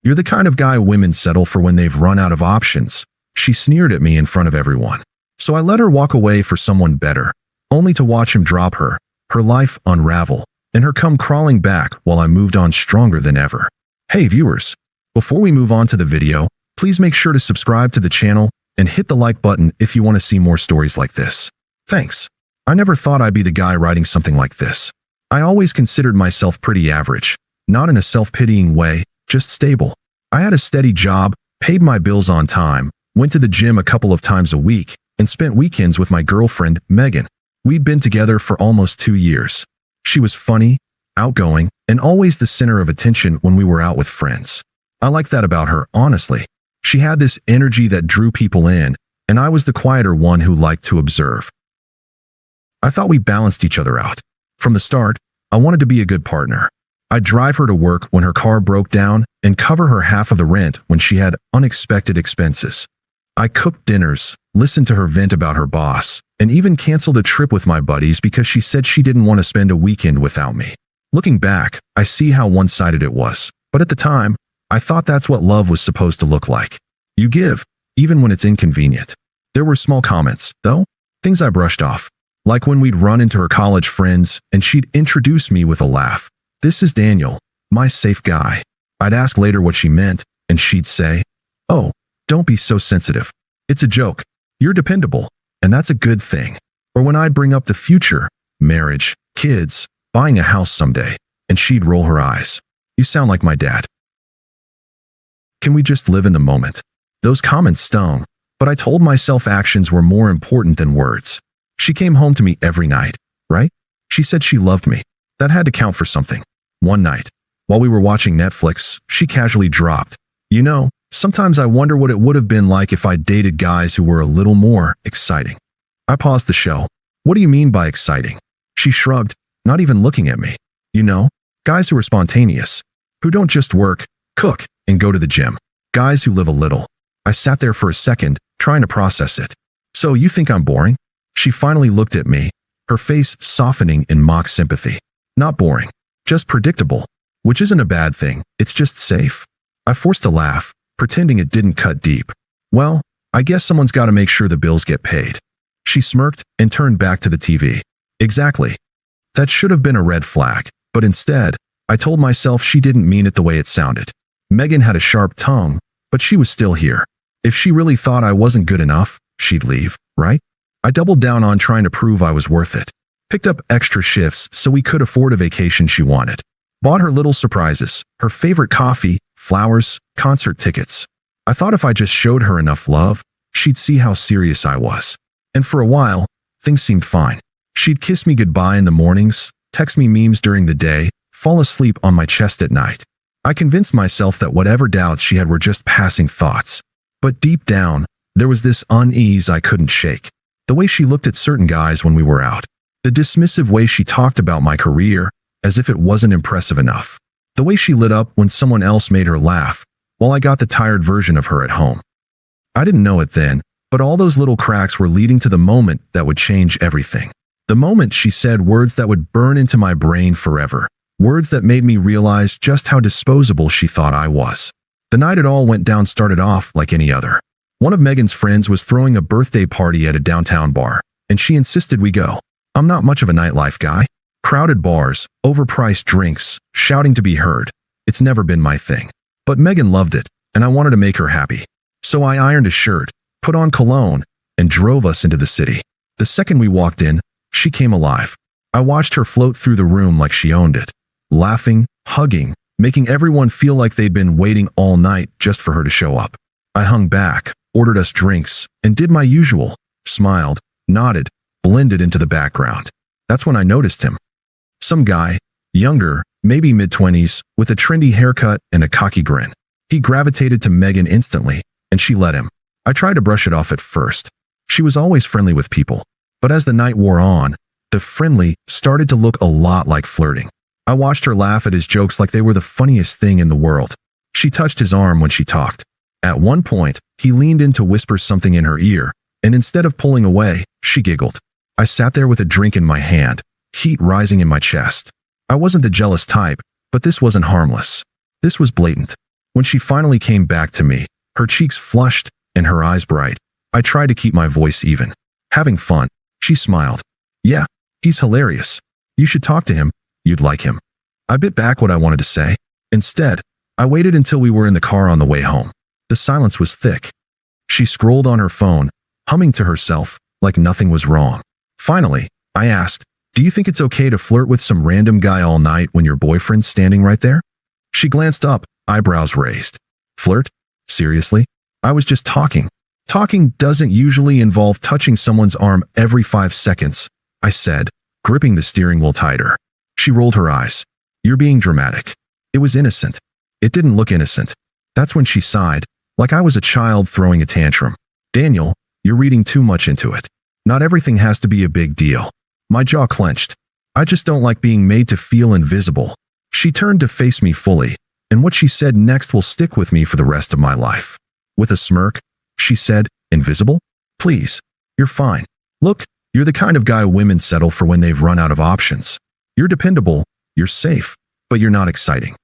You're the kind of guy women settle for when they've run out of options. She sneered at me in front of everyone. So I let her walk away for someone better, only to watch him drop her life unravel, and her come crawling back while I moved on stronger than ever. Hey viewers, before we move on to the video, please make sure to subscribe to the channel and hit the like button if you want to see more stories like this. Thanks. I never thought I'd be the guy writing something like this. I always considered myself pretty average, not in a self-pitying way, just stable. I had a steady job, paid my bills on time, went to the gym a couple of times a week, and spent weekends with my girlfriend, Megan. We'd been together for almost 2 years. She was funny, outgoing, and always the center of attention when we were out with friends. I liked that about her, honestly. She had this energy that drew people in, and I was the quieter one who liked to observe. I thought we balanced each other out. From the start, I wanted to be a good partner. I'd drive her to work when her car broke down and cover her half of the rent when she had unexpected expenses. I cooked dinners, listened to her vent about her boss, and even canceled a trip with my buddies because she said she didn't want to spend a weekend without me. Looking back, I see how one-sided it was, but at the time, I thought that's what love was supposed to look like. You give, even when it's inconvenient. There were small comments, though, things I brushed off, like when we'd run into her college friends and she'd introduce me with a laugh. "This is Daniel, my safe guy." I'd ask later what she meant, and she'd say, "Oh, don't be so sensitive. It's a joke. You're dependable, and that's a good thing." Or when I'd bring up the future, marriage, kids, buying a house someday, and she'd roll her eyes. "You sound like my dad. Can we just live in the moment?" Those comments stung, but I told myself actions were more important than words. She came home to me every night, right? She said she loved me. That had to count for something. One night, while we were watching Netflix, she casually dropped, "You know, sometimes I wonder what it would have been like if I dated guys who were a little more exciting." I paused the show. "What do you mean by exciting?" She shrugged, not even looking at me. "You know, guys who are spontaneous, who don't just work, cook, and go to the gym. Guys who live a little." I sat there for a second, trying to process it. "So you think I'm boring?" She finally looked at me, her face softening in mock sympathy. "Not boring, just predictable, which isn't a bad thing, it's just safe." I forced a laugh, pretending it didn't cut deep. "Well, I guess someone's got to make sure the bills get paid." She smirked and turned back to the TV. "Exactly. That should have been a red flag, but instead, I told myself she didn't mean it the way it sounded. Megan had a sharp tongue, but she was still here. If she really thought I wasn't good enough, she'd leave, right? I doubled down on trying to prove I was worth it. Picked up extra shifts so we could afford a vacation she wanted. Bought her little surprises, her favorite coffee, flowers, concert tickets. I thought if I just showed her enough love, she'd see how serious I was. And for a while, things seemed fine. She'd kiss me goodbye in the mornings, text me memes during the day, fall asleep on my chest at night. I convinced myself that whatever doubts she had were just passing thoughts. But deep down, there was this unease I couldn't shake. The way she looked at certain guys when we were out. The dismissive way she talked about my career, as if it wasn't impressive enough. The way she lit up when someone else made her laugh, while I got the tired version of her at home. I didn't know it then, but all those little cracks were leading to the moment that would change everything. The moment she said words that would burn into my brain forever. Words that made me realize just how disposable she thought I was. The night it all went down started off like any other. One of Megan's friends was throwing a birthday party at a downtown bar, and she insisted we go. I'm not much of a nightlife guy. Crowded bars, overpriced drinks, shouting to be heard. It's never been my thing. But Megan loved it, and I wanted to make her happy. So I ironed a shirt, put on cologne, and drove us into the city. The second we walked in, she came alive. I watched her float through the room like she owned it. Laughing, hugging, making everyone feel like they'd been waiting all night just for her to show up. I hung back, ordered us drinks, and did my usual. Smiled, nodded, blended into the background. That's when I noticed him. Some guy, younger, maybe mid-20s, with a trendy haircut and a cocky grin. He gravitated to Megan instantly, and she let him. I tried to brush it off at first. She was always friendly with people. But as the night wore on, the friendly started to look a lot like flirting. I watched her laugh at his jokes like they were the funniest thing in the world. She touched his arm when she talked. At one point, he leaned in to whisper something in her ear, and instead of pulling away, she giggled. I sat there with a drink in my hand, heat rising in my chest. I wasn't the jealous type, but this wasn't harmless. This was blatant. When she finally came back to me, her cheeks flushed and her eyes bright, I tried to keep my voice even. Having fun. She smiled. Yeah, he's hilarious. You should talk to him. You'd like him. I bit back what I wanted to say. Instead, I waited until we were in the car on the way home. The silence was thick. She scrolled on her phone, humming to herself, like nothing was wrong. Finally, I asked, do you think it's okay to flirt with some random guy all night when your boyfriend's standing right there? She glanced up, eyebrows raised. Flirt? Seriously? I was just talking. Talking doesn't usually involve touching someone's arm every 5 seconds, I said, gripping the steering wheel tighter. She rolled her eyes. You're being dramatic. It was innocent. It didn't look innocent. That's when she sighed, like I was a child throwing a tantrum. Daniel, you're reading too much into it. Not everything has to be a big deal. My jaw clenched. I just don't like being made to feel invisible. She turned to face me fully, and what she said next will stick with me for the rest of my life. With a smirk, she said, invisible? Please, you're fine. Look, you're the kind of guy women settle for when they've run out of options. You're dependable, you're safe, but you're not exciting.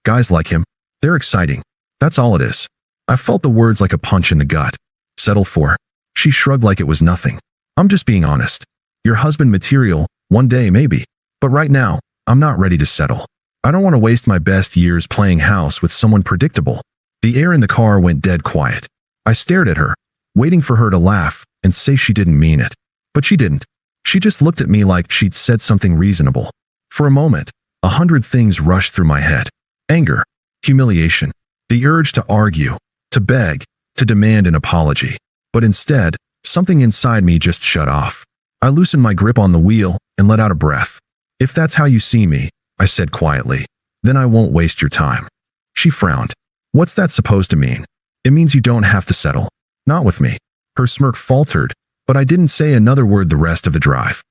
Guys like him, they're exciting. That's all it is. I felt the words like a punch in the gut. Settle for? She shrugged like it was nothing. I'm just being honest. Your husband material, one day maybe. But right now, I'm not ready to settle. I don't want to waste my best years playing house with someone predictable. The air in the car went dead quiet. I stared at her, waiting for her to laugh and say she didn't mean it. But she didn't. She just looked at me like she'd said something reasonable. For a moment, 100 things rushed through my head. Anger, humiliation, the urge to argue, to beg, to demand an apology. But instead, something inside me just shut off. I loosened my grip on the wheel and let out a breath. If that's how you see me, I said quietly, then I won't waste your time. She frowned. What's that supposed to mean? It means you don't have to settle. Not with me. Her smirk faltered, but I didn't say another word the rest of the drive.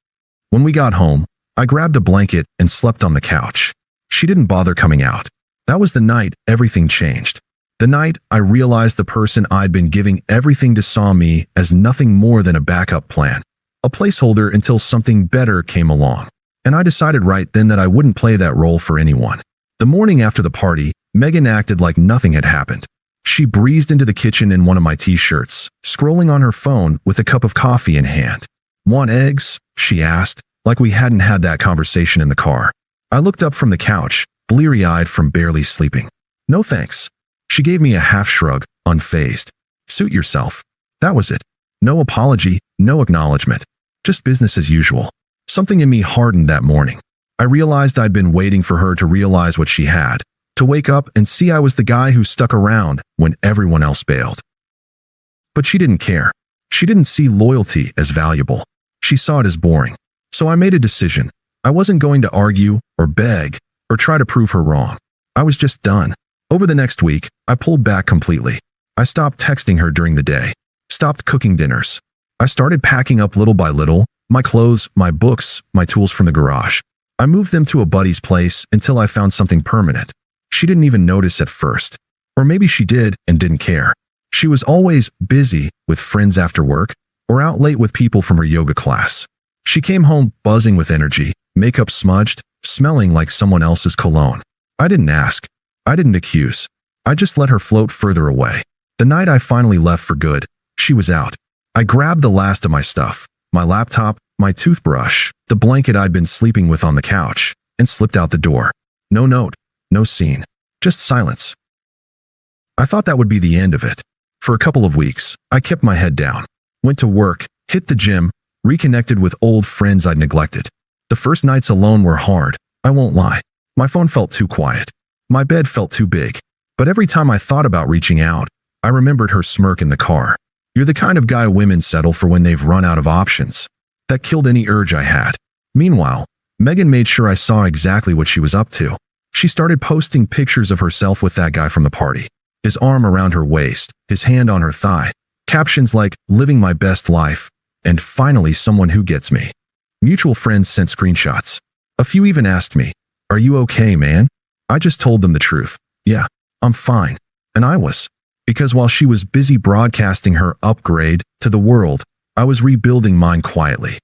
When we got home, I grabbed a blanket and slept on the couch. She didn't bother coming out. That was the night everything changed. The night I realized the person I'd been giving everything to saw me as nothing more than a backup plan. A placeholder until something better came along. And I decided right then that I wouldn't play that role for anyone. The morning after the party, Megan acted like nothing had happened. She breezed into the kitchen in one of my t-shirts, scrolling on her phone with a cup of coffee in hand. Want eggs? She asked, like we hadn't had that conversation in the car. I looked up from the couch, bleary-eyed from barely sleeping. No thanks. She gave me a half shrug, unfazed. Suit yourself. That was it. No apology, no acknowledgement. Just business as usual. Something in me hardened that morning. I realized I'd been waiting for her to realize what she had, to wake up and see I was the guy who stuck around when everyone else bailed. But she didn't care. She didn't see loyalty as valuable. She saw it as boring. So I made a decision. I wasn't going to argue or beg or try to prove her wrong. I was just done. Over the next week, I pulled back completely. I stopped texting her during the day. Stopped cooking dinners. I started packing up little by little, my clothes, my books, my tools from the garage. I moved them to a buddy's place until I found something permanent. She didn't even notice at first. Or maybe she did and didn't care. She was always busy with friends after work or out late with people from her yoga class. She came home buzzing with energy, makeup smudged, smelling like someone else's cologne. I didn't ask. I didn't accuse. I just let her float further away. The night I finally left for good, she was out. I grabbed the last of my stuff, my laptop, my toothbrush, the blanket I'd been sleeping with on the couch, and slipped out the door. No note, no scene, just silence. I thought that would be the end of it. For a couple of weeks, I kept my head down, went to work, hit the gym, reconnected with old friends I'd neglected. The first nights alone were hard, I won't lie. My phone felt too quiet. My bed felt too big. But every time I thought about reaching out, I remembered her smirk in the car. You're the kind of guy women settle for when they've run out of options. That killed any urge I had. Meanwhile, Megan made sure I saw exactly what she was up to. She started posting pictures of herself with that guy from the party. His arm around her waist, his hand on her thigh. Captions like, living my best life, and finally someone who gets me. Mutual friends sent screenshots. A few even asked me, are you okay, man? I just told them the truth. Yeah, I'm fine. And I was. Because while she was busy broadcasting her upgrade to the world, I was rebuilding mine quietly.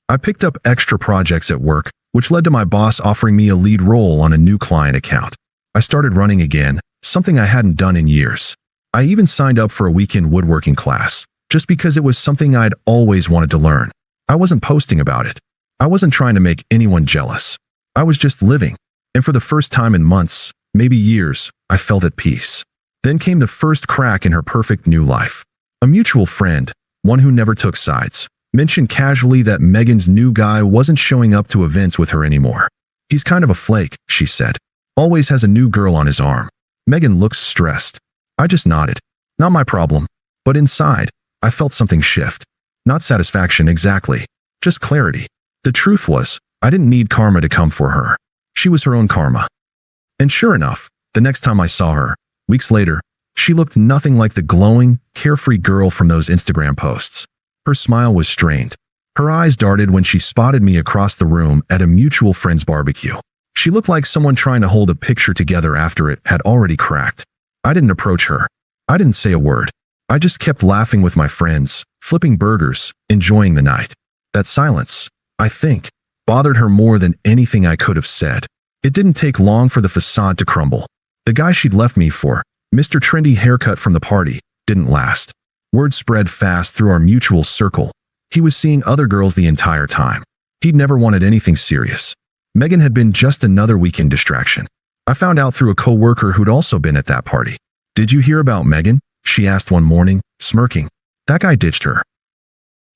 I picked up extra projects at work, which led to my boss offering me a lead role on a new client account. I started running again, something I hadn't done in years. I even signed up for a weekend woodworking class, just because it was something I'd always wanted to learn. I wasn't posting about it. I wasn't trying to make anyone jealous. I was just living. And for the first time in months, maybe years, I felt at peace. Then came the first crack in her perfect new life. A mutual friend, one who never took sides, mentioned casually that Megan's new guy wasn't showing up to events with her anymore. He's kind of a flake, she said. Always has a new girl on his arm. Megan looks stressed. I just nodded. Not my problem. But inside, I felt something shift. Not satisfaction exactly, just clarity. The truth was, I didn't need karma to come for her. She was her own karma. And sure enough, the next time I saw her, weeks later, she looked nothing like the glowing, carefree girl from those Instagram posts. Her smile was strained. Her eyes darted when she spotted me across the room at a mutual friend's barbecue. She looked like someone trying to hold a picture together after it had already cracked. I didn't approach her. I didn't say a word. I just kept laughing with my friends, flipping burgers, enjoying the night. That silence, I think, bothered her more than anything I could have said. It didn't take long for the facade to crumble. The guy she'd left me for, Mr. Trendy Haircut from the party, didn't last. Word spread fast through our mutual circle. He was seeing other girls the entire time. He'd never wanted anything serious. Megan had been just another weekend distraction. I found out through a co-worker who'd also been at that party. Did you hear about Megan? She asked one morning, smirking. That guy ditched her.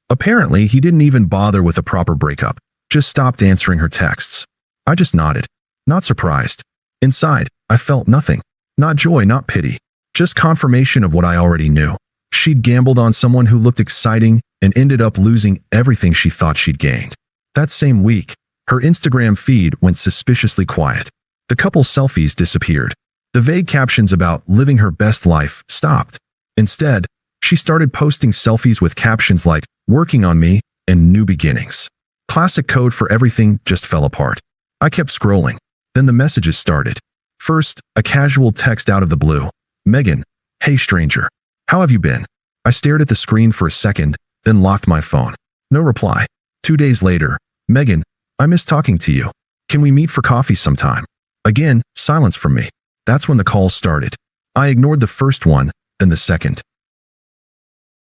Apparently, he didn't even bother with a proper breakup, just stopped answering her texts. I just nodded, not surprised. Inside, I felt nothing. Not joy, not pity. Just confirmation of what I already knew. She'd gambled on someone who looked exciting and ended up losing everything she thought she'd gained. That same week, her Instagram feed went suspiciously quiet. The couple's selfies disappeared. The vague captions about living her best life stopped. Instead, she started posting selfies with captions like, working on me, and new beginnings. Classic code for everything just fell apart. I kept scrolling. Then the messages started. First, a casual text out of the blue. Megan, hey stranger. How have you been? I stared at the screen for a second, then locked my phone. No reply. 2 days later, Megan, I miss talking to you. Can we meet for coffee sometime? Again, silence from me. That's when the calls started. I ignored the first one, then the second.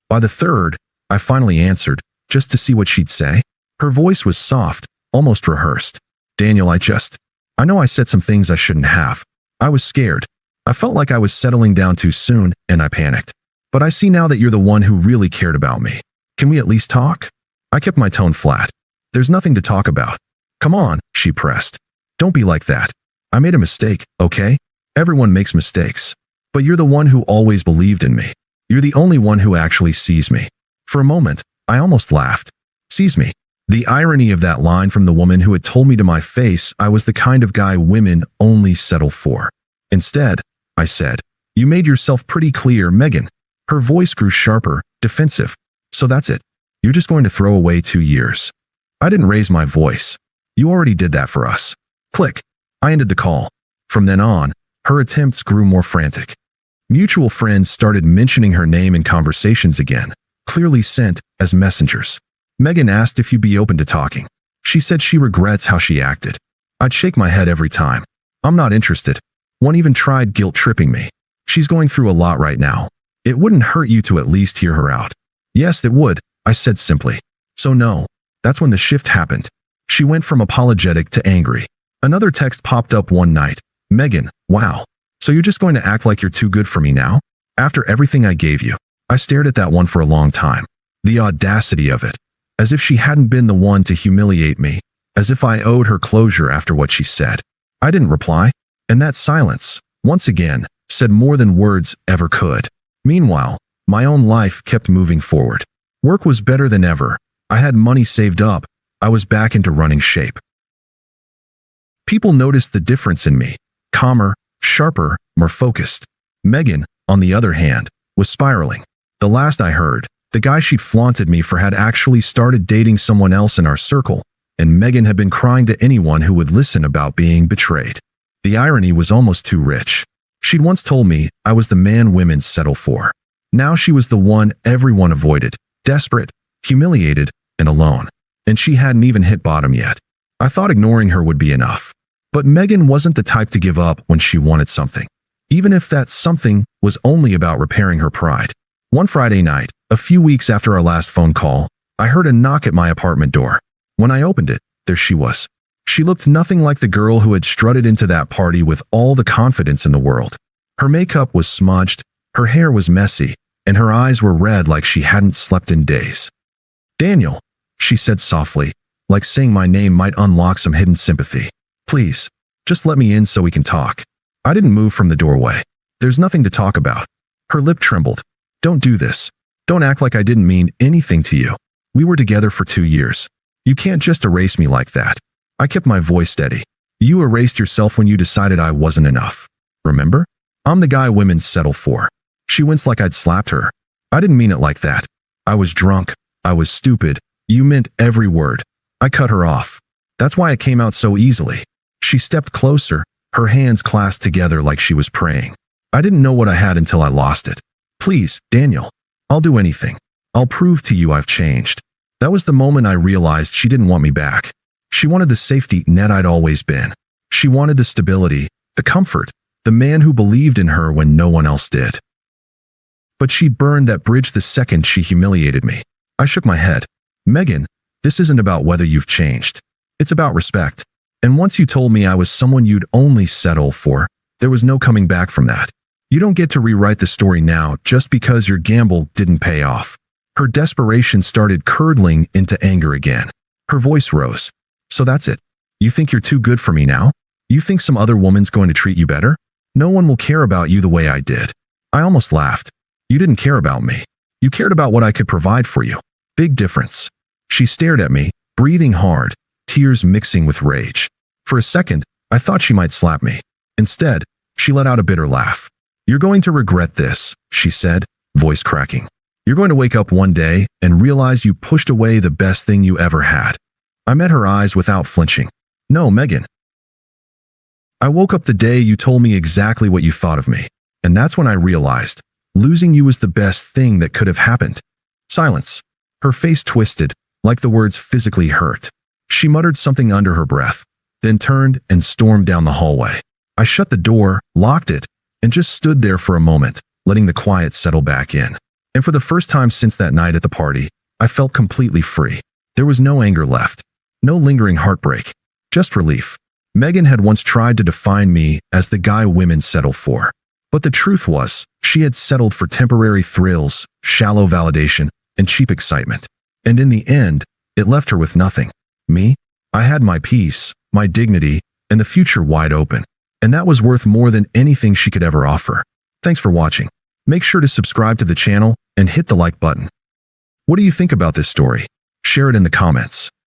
By the third, I finally answered, just to see what she'd say. Her voice was soft, almost rehearsed. Daniel, I know I said some things I shouldn't have. I was scared. I felt like I was settling down too soon, and I panicked. But I see now that you're the one who really cared about me. Can we at least talk? I kept my tone flat. There's nothing to talk about. Come on, she pressed. Don't be like that. I made a mistake, okay? Everyone makes mistakes. But you're the one who always believed in me. You're the only one who actually sees me. For a moment, I almost laughed. Sees me. The irony of that line from the woman who had told me to my face I was the kind of guy women only settle for. Instead, I said, you made yourself pretty clear, Megan. Her voice grew sharper, defensive. So that's it. You're just going to throw away 2 years. I didn't raise my voice. You already did that for us. Click. I ended the call. From then on, her attempts grew more frantic. Mutual friends started mentioning her name in conversations again, clearly sent as messengers. Megan asked if you'd be open to talking. She said she regrets how she acted. I'd shake my head every time. I'm not interested. One even tried guilt-tripping me. She's going through a lot right now. It wouldn't hurt you to at least hear her out. Yes, it would, I said simply. So no. That's when the shift happened. She went from apologetic to angry. Another text popped up one night. Megan, wow. So you're just going to act like you're too good for me now? After everything I gave you? I stared at that one for a long time. The audacity of it. As if she hadn't been the one to humiliate me. As if I owed her closure after what she said. I didn't reply. And that silence, once again, said more than words ever could. Meanwhile, my own life kept moving forward. Work was better than ever. I had money saved up. I was back into running shape. People noticed the difference in me. Calmer, sharper, more focused. Megan, on the other hand, was spiraling. The last I heard, the guy she'd flaunted me for had actually started dating someone else in our circle, and Megan had been crying to anyone who would listen about being betrayed. The irony was almost too rich. She'd once told me I was the man women settle for. Now she was the one everyone avoided, desperate, humiliated, and alone. And she hadn't even hit bottom yet. I thought ignoring her would be enough. But Megan wasn't the type to give up when she wanted something. even if that something was only about repairing her pride. One Friday night, a few weeks after our last phone call, I heard a knock at my apartment door. When I opened it, there she was. She looked nothing like the girl who had strutted into that party with all the confidence in the world. Her makeup was smudged, her hair was messy, and her eyes were red like she hadn't slept in days. "Daniel," she said softly, like saying my name might unlock some hidden sympathy. "Please, just let me in so we can talk." I didn't move from the doorway. "There's nothing to talk about." Her lip trembled. "Don't do this. Don't act like I didn't mean anything to you. We were together for 2 years. You can't just erase me like that." I kept my voice steady. "You erased yourself when you decided I wasn't enough. Remember? I'm the guy women settle for." She winced like I'd slapped her. "I didn't mean it like that. I was drunk. I was stupid. You meant every word." I cut her off. "That's why it came out so easily." She stepped closer, her hands clasped together like she was praying. "I didn't know what I had until I lost it. Please, Daniel. I'll do anything. I'll prove to you I've changed." That was the moment I realized she didn't want me back. She wanted the safety net I'd always been. She wanted the stability, the comfort, the man who believed in her when no one else did. But she burned that bridge the second she humiliated me. I shook my head. "Megan, this isn't about whether you've changed. It's about respect. And once you told me I was someone you'd only settle for, there was no coming back from that. You don't get to rewrite the story now just because your gamble didn't pay off." Her desperation started curdling into anger again. Her voice rose. "So that's it. You think you're too good for me now? You think some other woman's going to treat you better? No one will care about you the way I did." I almost laughed. "You didn't care about me. You cared about what I could provide for you. Big difference." She stared at me, breathing hard, tears mixing with rage. For a second, I thought she might slap me. Instead, she let out a bitter laugh. "You're going to regret this," she said, voice cracking. "You're going to wake up one day and realize you pushed away the best thing you ever had." I met her eyes without flinching. "No, Megan. I woke up the day you told me exactly what you thought of me. And that's when I realized losing you was the best thing that could have happened." Silence. Her face twisted, like the words physically hurt. She muttered something under her breath, then turned and stormed down the hallway. I shut the door, locked it, and just stood there for a moment, letting the quiet settle back in. And for the first time since that night at the party, I felt completely free. There was no anger left, no lingering heartbreak, just relief. Megan had once tried to define me as the guy women settle for. But the truth was, she had settled for temporary thrills, shallow validation, and cheap excitement. And in the end, it left her with nothing. Me? I had my peace, my dignity, and the future wide open. And that was worth more than anything she could ever offer. Thanks for watching. Make sure to subscribe to the channel and hit the like button. What do you think about this story? Share it in the comments.